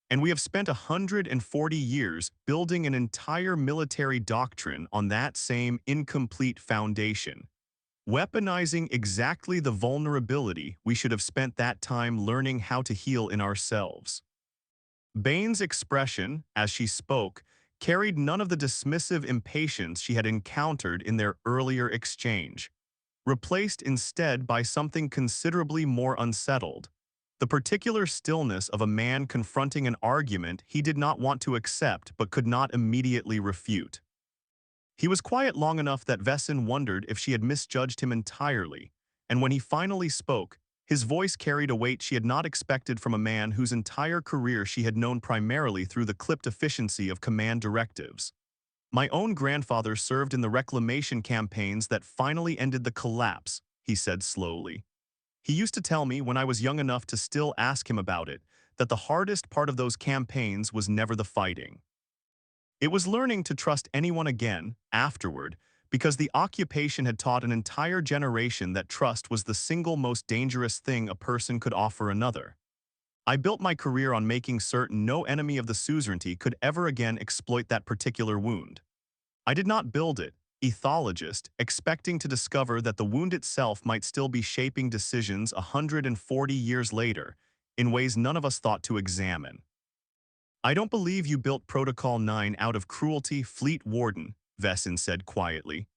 and we have spent 140 years building an entire military doctrine on that same incomplete foundation, weaponizing exactly the vulnerability we should have spent that time learning how to heal in ourselves. Bane's expression, as she spoke, carried none of the dismissive impatience she had encountered in their earlier exchange, replaced instead by something considerably more unsettled, the particular stillness of a man confronting an argument he did not want to accept but could not immediately refute. He was quiet long enough that Vesson wondered if she had misjudged him entirely, and when he finally spoke, his voice carried a weight she had not expected from a man whose entire career she had known primarily through the clipped efficiency of command directives. My own grandfather served in the reclamation campaigns that finally ended the collapse, he said slowly. He used to tell me when I was young enough to still ask him about it, that the hardest part of those campaigns was never the fighting. It was learning to trust anyone again, afterward, because the occupation had taught an entire generation that trust was the single most dangerous thing a person could offer another. I built my career on making certain no enemy of the suzerainty could ever again exploit that particular wound. I did not build it, ethologist, expecting to discover that the wound itself might still be shaping decisions 140 years later, in ways none of us thought to examine. I don't believe you built Protocol 9 out of cruelty, Fleet Warden, Vessin said quietly.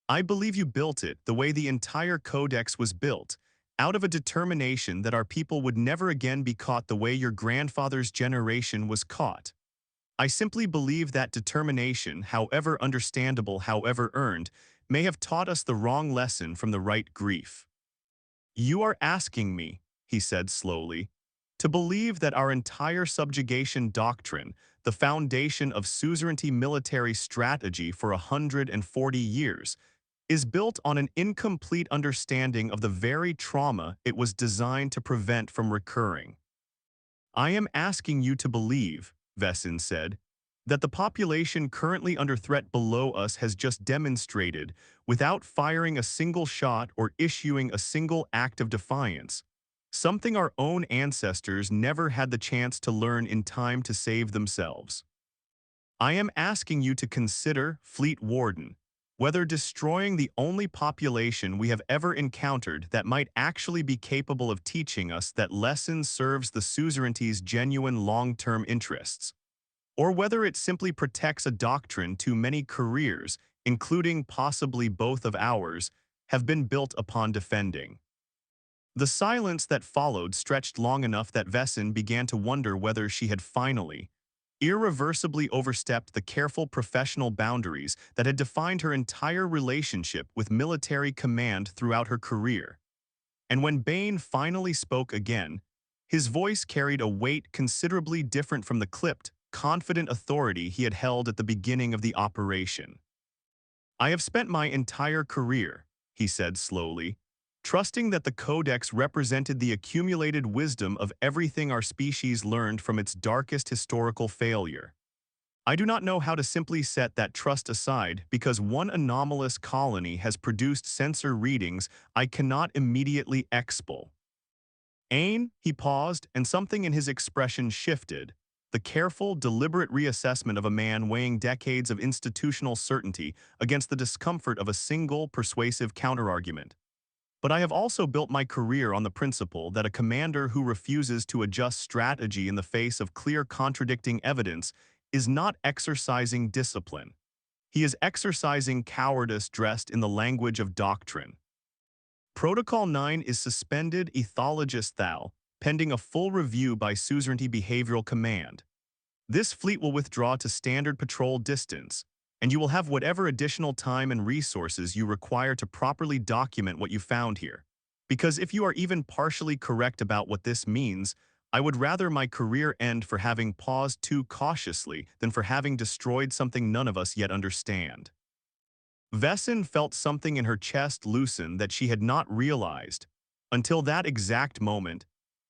I believe you built it the way the entire Codex was built, out of a determination that our people would never again be caught the way your grandfather's generation was caught. I simply believe that determination, however understandable, however earned, may have taught us the wrong lesson from the right grief. You are asking me, he said slowly, to believe that our entire subjugation doctrine, the foundation of suzerainty military strategy for 140 years, is built on an incomplete understanding of the very trauma it was designed to prevent from recurring. I am asking you to believe, Vessin said, that the population currently under threat below us has just demonstrated, without firing a single shot or issuing a single act of defiance, something our own ancestors never had the chance to learn in time to save themselves. I am asking you to consider, Fleet Warden, whether destroying the only population we have ever encountered that might actually be capable of teaching us that lesson serves the suzerainty's genuine long-term interests, or whether it simply protects a doctrine too many careers, including possibly both of ours, have been built upon defending. The silence that followed stretched long enough that Vessin began to wonder whether she had finally, irreversibly overstepped the careful professional boundaries that had defined her entire relationship with military command throughout her career. And when Bane finally spoke again, his voice carried a weight considerably different from the clipped, confident authority he had held at the beginning of the operation. I have spent my entire career, he said slowly, trusting that the Codex represented the accumulated wisdom of everything our species learned from its darkest historical failure. I do not know how to simply set that trust aside because one anomalous colony has produced sensor readings I cannot immediately expel. Ain, he paused, and something in his expression shifted, the careful, deliberate reassessment of a man weighing decades of institutional certainty against the discomfort of a single, persuasive counterargument. But I have also built my career on the principle that a commander who refuses to adjust strategy in the face of clear contradicting evidence is not exercising discipline. He is exercising cowardice dressed in the language of doctrine. Protocol 9 is suspended, ethologist thou, pending a full review by Suzerainty Behavioral Command. This fleet will withdraw to standard patrol distance, and you will have whatever additional time and resources you require to properly document what you found here. Because if you are even partially correct about what this means, I would rather my career end for having paused too cautiously than for having destroyed something none of us yet understand. Vessin felt something in her chest loosen that she had not realized, until that exact moment,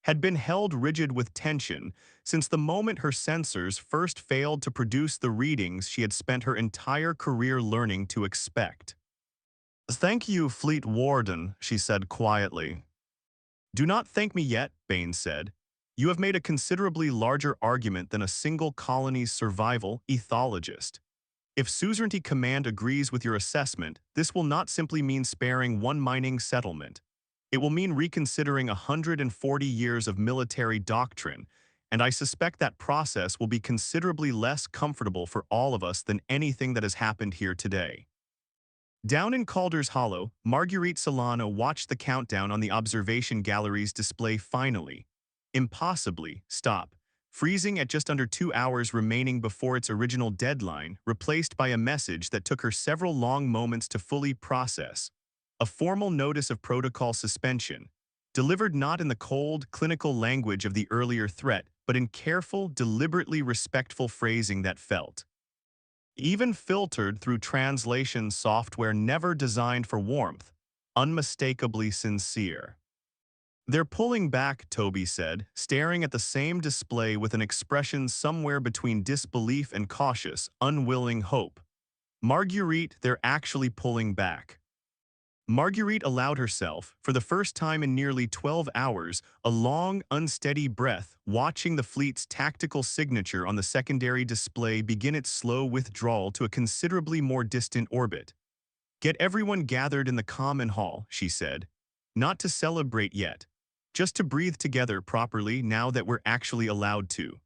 had been held rigid with tension since the moment her sensors first failed to produce the readings she had spent her entire career learning to expect. "Thank you, Fleet Warden," she said quietly. "Do not thank me yet," Bane said. "You have made a considerably larger argument than a single colony's survival ethologist. If Suzerainty Command agrees with your assessment, this will not simply mean sparing one mining settlement. It will mean reconsidering 140 years of military doctrine, and I suspect that process will be considerably less comfortable for all of us than anything that has happened here today." Down in Calder's Hollow, Marguerite Solano watched the countdown on the observation gallery's display finally, impossibly, stop, freezing at just under 2 hours remaining before its original deadline, replaced by a message that took her several long moments to fully process. A formal notice of protocol suspension, delivered not in the cold, clinical language of the earlier threat, but in careful, deliberately respectful phrasing that felt, even filtered through translation software never designed for warmth, unmistakably sincere. "They're pulling back," Toby said, staring at the same display with an expression somewhere between disbelief and cautious, unwilling hope. Marguerite, they're actually pulling back. Marguerite allowed herself, for the first time in nearly 12 hours, a long, unsteady breath, watching the fleet's tactical signature on the secondary display begin its slow withdrawal to a considerably more distant orbit. "Get everyone gathered in the common hall," she said. "Not to celebrate yet. Just to breathe together properly now that we're actually allowed to."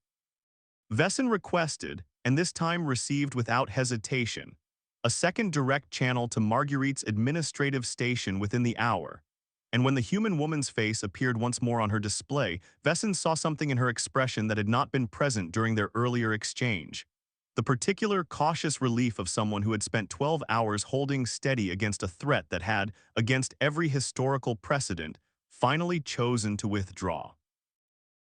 Vesson requested, and this time received without hesitation, a second direct channel to Marguerite's administrative station within the hour. And when the human woman's face appeared once more on her display, Vesson saw something in her expression that had not been present during their earlier exchange. The particular cautious relief of someone who had spent 12 hours holding steady against a threat that had, against every historical precedent, finally chosen to withdraw.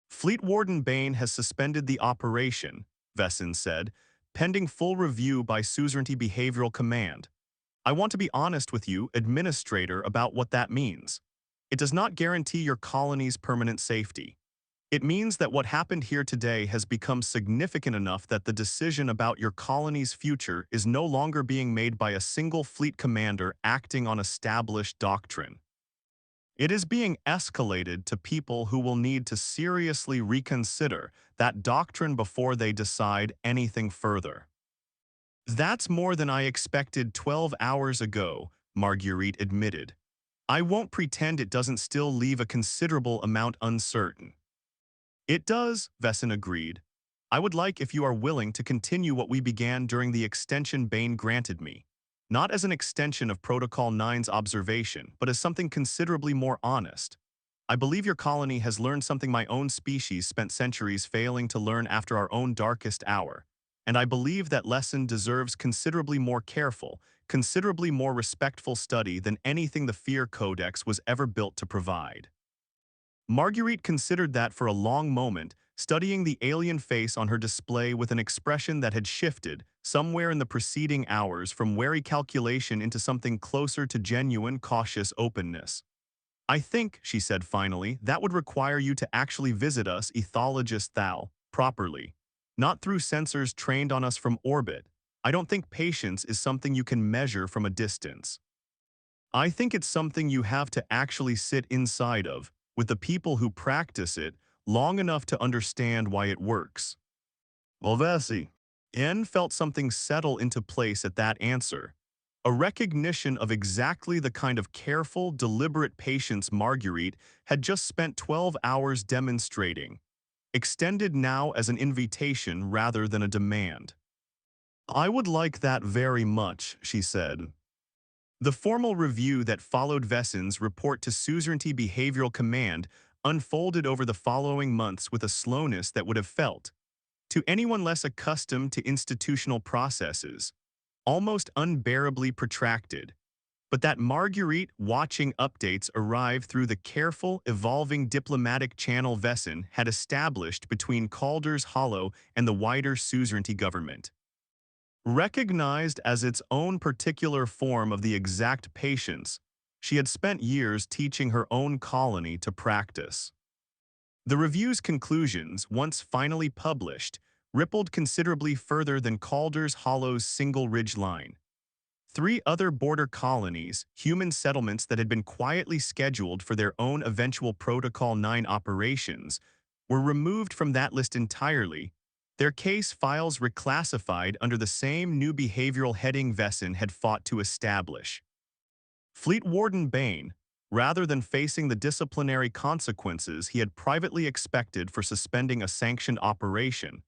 "Fleet Warden Bane has suspended the operation," Vesson said, "pending full review by Suzerainty Behavioral Command. I want to be honest with you, Administrator, about what that means. It does not guarantee your colony's permanent safety. It means that what happened here today has become significant enough that the decision about your colony's future is no longer being made by a single fleet commander acting on established doctrine. It is being escalated to people who will need to seriously reconsider that doctrine before they decide anything further." "That's more than I expected 12 hours ago," Marguerite admitted. "I won't pretend it doesn't still leave a considerable amount uncertain." "It does," Vesson agreed. "I would like if you are willing to continue what we began during the extension Bane granted me. Not as an extension of Protocol 9's observation, but as something considerably more honest. I believe your colony has learned something my own species spent centuries failing to learn after our own darkest hour. And I believe that lesson deserves considerably more careful, considerably more respectful study than anything the Fear Codex was ever built to provide." Marguerite considered that for a long moment, studying the alien face on her display with an expression that had shifted, somewhere in the preceding hours, from wary calculation into something closer to genuine, cautious openness. "I think," she said finally, "that would require you to actually visit us, ethologist Thal, properly. Not through sensors trained on us from orbit. I don't think patience is something you can measure from a distance. I think it's something you have to actually sit inside of, with the people who practice it, long enough to understand why it works." Volvesi. N felt something settle into place at that answer. A recognition of exactly the kind of careful, deliberate patience Marguerite had just spent 12 hours demonstrating, extended now as an invitation rather than a demand. "I would like that very much," she said. The formal review that followed Vesson's report to Suzerainty Behavioral Command unfolded over the following months with a slowness that would have felt, to anyone less accustomed to institutional processes, almost unbearably protracted. But that Marguerite watching updates arrive through the careful, evolving diplomatic channel Vesson had established between Calder's Hollow and the wider suzerainty government. Recognized as its own particular form of the exact patience, she had spent years teaching her own colony to practice. The review's conclusions, once finally published, rippled considerably further than Calder's Hollow's single ridge line. 3 other border colonies, human settlements that had been quietly scheduled for their own eventual Protocol 9 operations, were removed from that list entirely, their case files reclassified under the same new behavioral heading Vesson had fought to establish. Fleet Warden Bane, rather than facing the disciplinary consequences he had privately expected for suspending a sanctioned operation,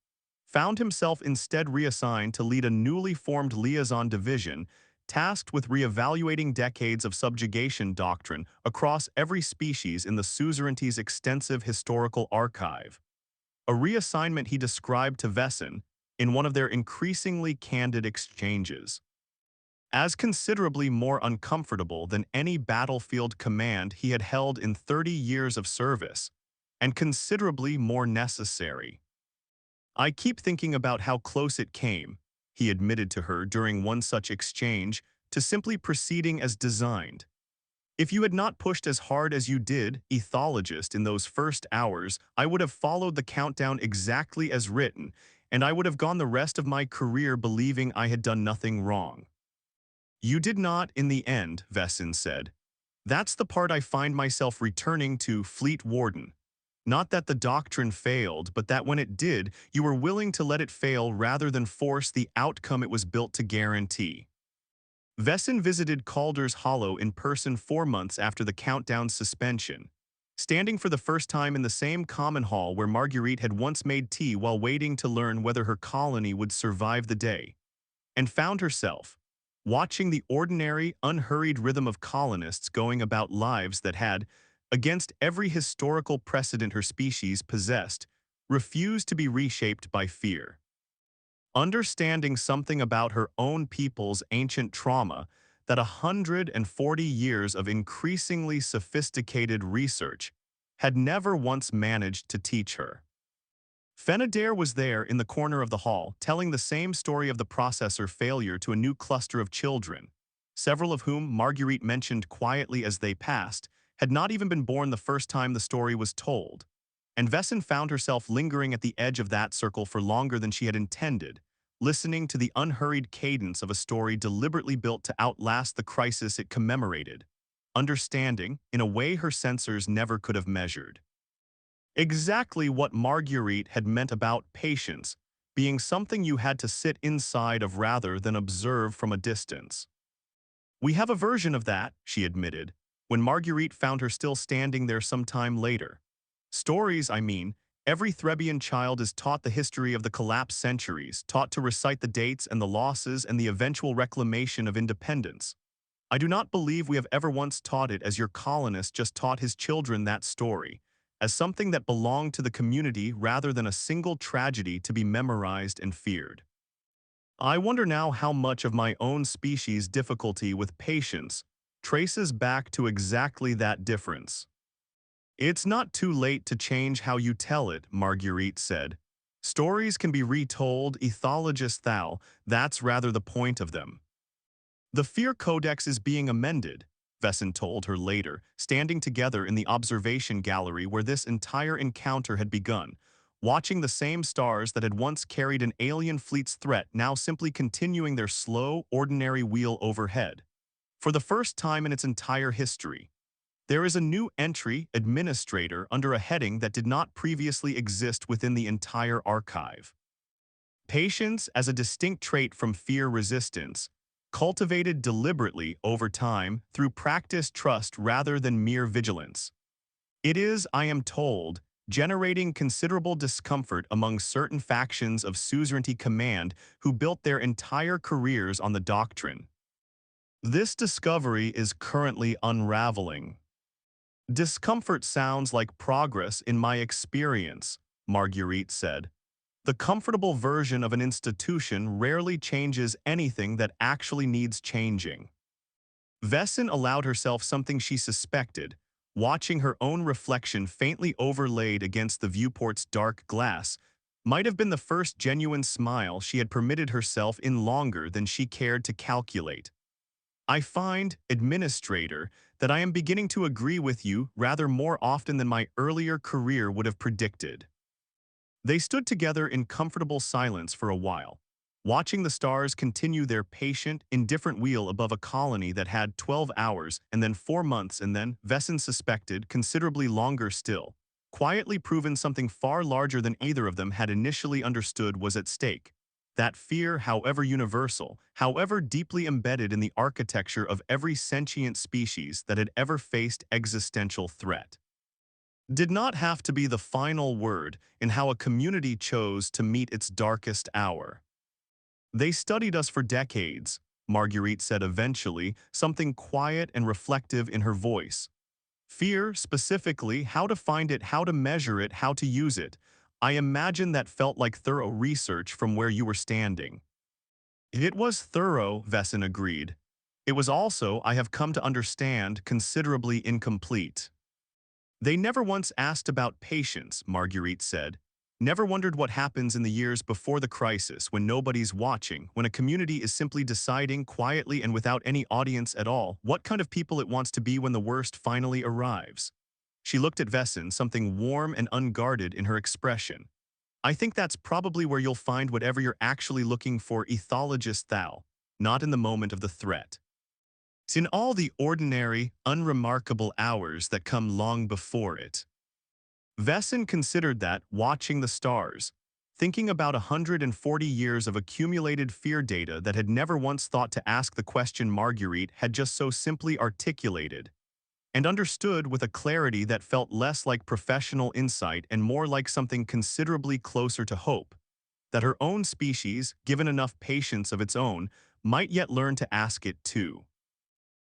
found himself instead reassigned to lead a newly formed liaison division tasked with reevaluating decades of subjugation doctrine across every species in the suzerainty's extensive historical archive. A reassignment he described to Vesson in one of their increasingly candid exchanges as considerably more uncomfortable than any battlefield command he had held in 30 years of service, and considerably more necessary. "I keep thinking about how close it came," he admitted to her during one such exchange, "to simply proceeding as designed. If you had not pushed as hard as you did, ethologist, in those first hours, I would have followed the countdown exactly as written, and I would have gone the rest of my career believing I had done nothing wrong." You did not in the end, Vesin said. That's the part I find myself returning to, Fleet Warden. Not that the doctrine failed, but that when it did, you were willing to let it fail rather than force the outcome it was built to guarantee. Vesin visited Calder's Hollow in person 4 months after the countdown's suspension, standing for the first time in the same common hall where Marguerite had once made tea while waiting to learn whether her colony would survive the day, and found herself watching the ordinary, unhurried rhythm of colonists going about lives that had, against every historical precedent her species possessed, refused to be reshaped by fear. Understanding something about her own people's ancient trauma that 140 years of increasingly sophisticated research had never once managed to teach her. Fenadair was there in the corner of the hall, telling the same story of the processor failure to a new cluster of children, several of whom Marguerite mentioned quietly as they passed, had not even been born the first time the story was told. And Vesin found herself lingering at the edge of that circle for longer than she had intended, listening to the unhurried cadence of a story deliberately built to outlast the crisis it commemorated, understanding, in a way her sensors never could have measured, exactly what Marguerite had meant about patience being something you had to sit inside of rather than observe from a distance. We have a version of that, she admitted, when Marguerite found her still standing there some time later. Stories, I mean. Every Threbian child is taught the history of the collapsed centuries, taught to recite the dates and the losses and the eventual reclamation of independence. I do not believe we have ever once taught it as your colonist just taught his children that story, as something that belonged to the community rather than a single tragedy to be memorized and feared. I wonder now how much of my own species' difficulty with patience traces back to exactly that difference. It's not too late to change how you tell it, Marguerite said. Stories can be retold, ethologist thou, that's rather the point of them. The Fear Codex is being amended, Vesin told her later, standing together in the observation gallery where this entire encounter had begun, watching the same stars that had once carried an alien fleet's threat now simply continuing their slow, ordinary wheel overhead. For the first time in its entire history, there is a new entry, Administrator, under a heading that did not previously exist within the entire archive. Patience as a distinct trait from fear resistance, cultivated deliberately over time through practiced trust rather than mere vigilance. It is, I am told, generating considerable discomfort among certain factions of Suzerainty Command who built their entire careers on the doctrine. This discovery is currently unraveling. Discomfort sounds like progress in my experience, Marguerite said. The comfortable version of an institution rarely changes anything that actually needs changing. Vesin allowed herself something she suspected, watching her own reflection faintly overlaid against the viewport's dark glass, might have been the first genuine smile she had permitted herself in longer than she cared to calculate. I find, Administrator, that I am beginning to agree with you rather more often than my earlier career would have predicted. They stood together in comfortable silence for a while, watching the stars continue their patient, indifferent wheel above a colony that had 12 hours and then 4 months and then, Vesin suspected, considerably longer still, quietly proven something far larger than either of them had initially understood was at stake. That fear, however universal, however deeply embedded in the architecture of every sentient species that had ever faced existential threat, did not have to be the final word in how a community chose to meet its darkest hour. They studied us for decades, Marguerite said eventually, something quiet and reflective in her voice. Fear, specifically, how to find it, how to measure it, how to use it. I imagine that felt like thorough research from where you were standing. It was thorough, Vesin agreed. It was also, I have come to understand, considerably incomplete. They never once asked about patience, Marguerite said. Never wondered what happens in the years before the crisis when nobody's watching, when a community is simply deciding quietly and without any audience at all what kind of people it wants to be when the worst finally arrives. She looked at Vesin, something warm and unguarded in her expression. I think that's probably where you'll find whatever you're actually looking for, ethologist thou, not in the moment of the threat. It's in all the ordinary, unremarkable hours that come long before it. Vesson considered that, watching the stars, thinking about 140 years of accumulated fear data that had never once thought to ask the question Marguerite had just so simply articulated, and understood with a clarity that felt less like professional insight and more like something considerably closer to hope, that her own species, given enough patience of its own, might yet learn to ask it too.